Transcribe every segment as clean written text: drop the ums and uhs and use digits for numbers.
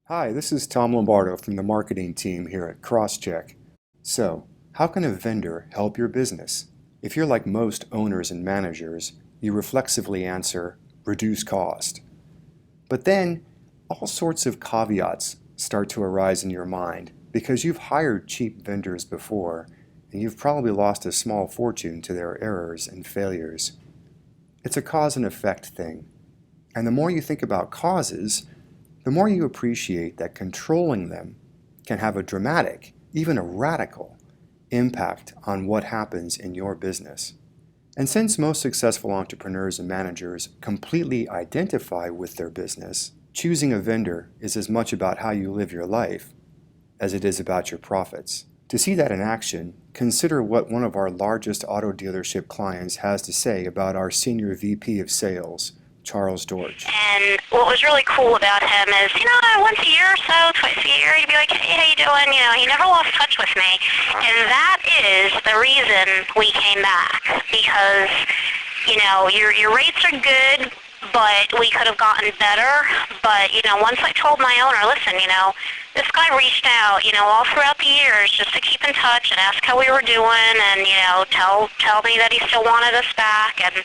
Hi, this is Tom Lombardo from the marketing team here at CrossCheck. So, how can a vendor help your business? If you're like most owners and managers, you reflexively answer, reduce cost. But then, all sorts of caveats start to arise in your mind because you've hired cheap vendors before and you've probably lost a small fortune to their errors and failures. It's a cause and effect thing. And the more you think about causes, the more you appreciate that controlling them can have a dramatic, even a radical, impact on what happens in your business. And since most successful entrepreneurs and managers completely identify with their business, choosing a vendor is as much about how you live your life as it is about your profits. To see that in action, consider what one of our largest auto dealership clients has to say about our Senior VP of Sales, Charles Dortch. And what was really cool about him is, once a year or so, twice a year, he'd be like, hey, how you doing? He never lost touch with me. And that is the reason we came back. Because, your rates are good, but we could have gotten better. But, once I told my owner, listen, this guy reached out, all throughout the years just to keep in touch and ask how we were doing and, tell me that he still wanted us back. And,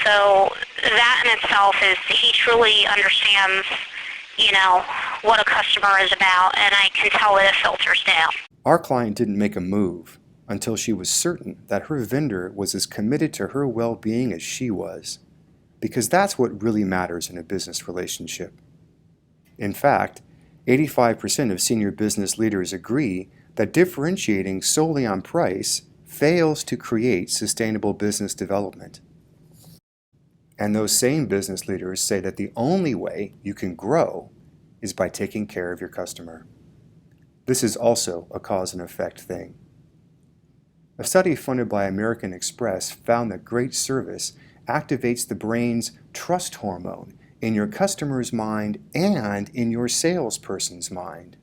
so that in itself is, he truly understands, what a customer is about, and I can tell it filters down. Our client didn't make a move until she was certain that her vendor was as committed to her well-being as she was, because that's what really matters in a business relationship. In fact, 85% of senior business leaders agree that differentiating solely on price fails to create sustainable business development. And those same business leaders say that the only way you can grow is by taking care of your customer. This is also a cause and effect thing. A study funded by American Express found that great service activates the brain's trust hormone in your customer's mind and in your salesperson's mind.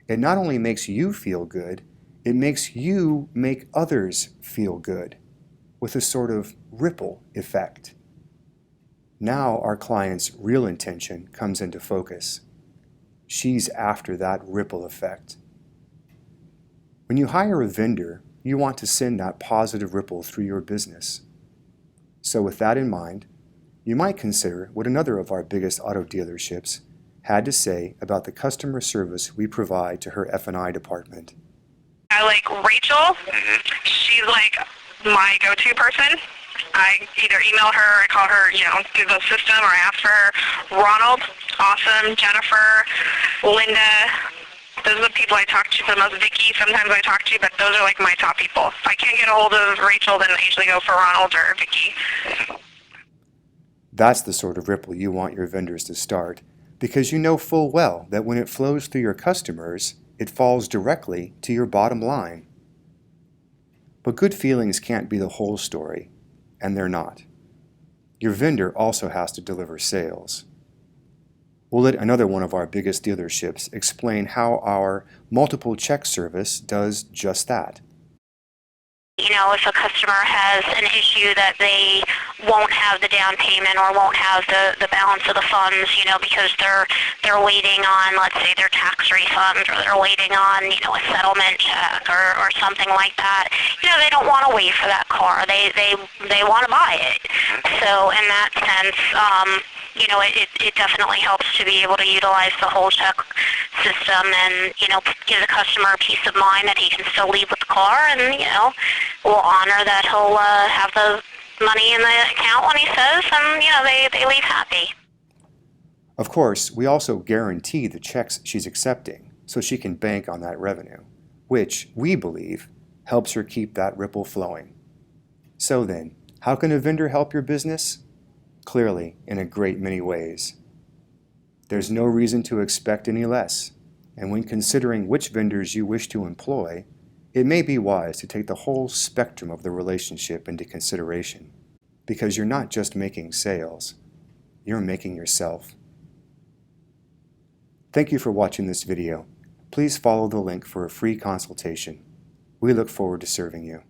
It not only makes you feel good, it makes you make others feel good with a sort of ripple effect. Now our client's real intention comes into focus. She's after that ripple effect. When you hire a vendor, you want to send that positive ripple through your business. So with that in mind, you might consider what another of our biggest auto dealerships had to say about the customer service we provide to her F&I department. I like Rachel. She's like my go-to person. I either email her, I call her, through the system, or I ask for her. Ronald, awesome. Jennifer, Linda. Those are the people I talk to the most. Vicky, sometimes I talk to, but those are like my top people. If I can't get a hold of Rachel, then I usually go for Ronald or Vicky. That's the sort of ripple you want your vendors to start, because you know full well that when it flows through your customers, it falls directly to your bottom line. But good feelings can't be the whole story, and they're not. Your vendor also has to deliver sales. We'll let another one of our biggest dealerships explain how our multiple check service does just that. If a customer has an issue that they won't have the down payment or won't have the balance of the funds, because they're waiting on, let's say, their tax refund, or they're waiting on, a settlement check or something like that. They don't want to wait for that car. They want to buy it. So in that sense, it definitely helps to be able to utilize the whole check system and, give the customer peace of mind that he can still leave with the car, and, we'll honor that he'll have the money in the account when he says, and, they leave happy. Of course, we also guarantee the checks she's accepting so she can bank on that revenue, which we believe helps her keep that ripple flowing. So then, how can a vendor help your business? Clearly, in a great many ways. There's no reason to expect any less, and when considering which vendors you wish to employ, it may be wise to take the whole spectrum of the relationship into consideration, because you're not just making sales, you're making yourself. Thank you for watching this video. Please follow the link for a free consultation. We look forward to serving you.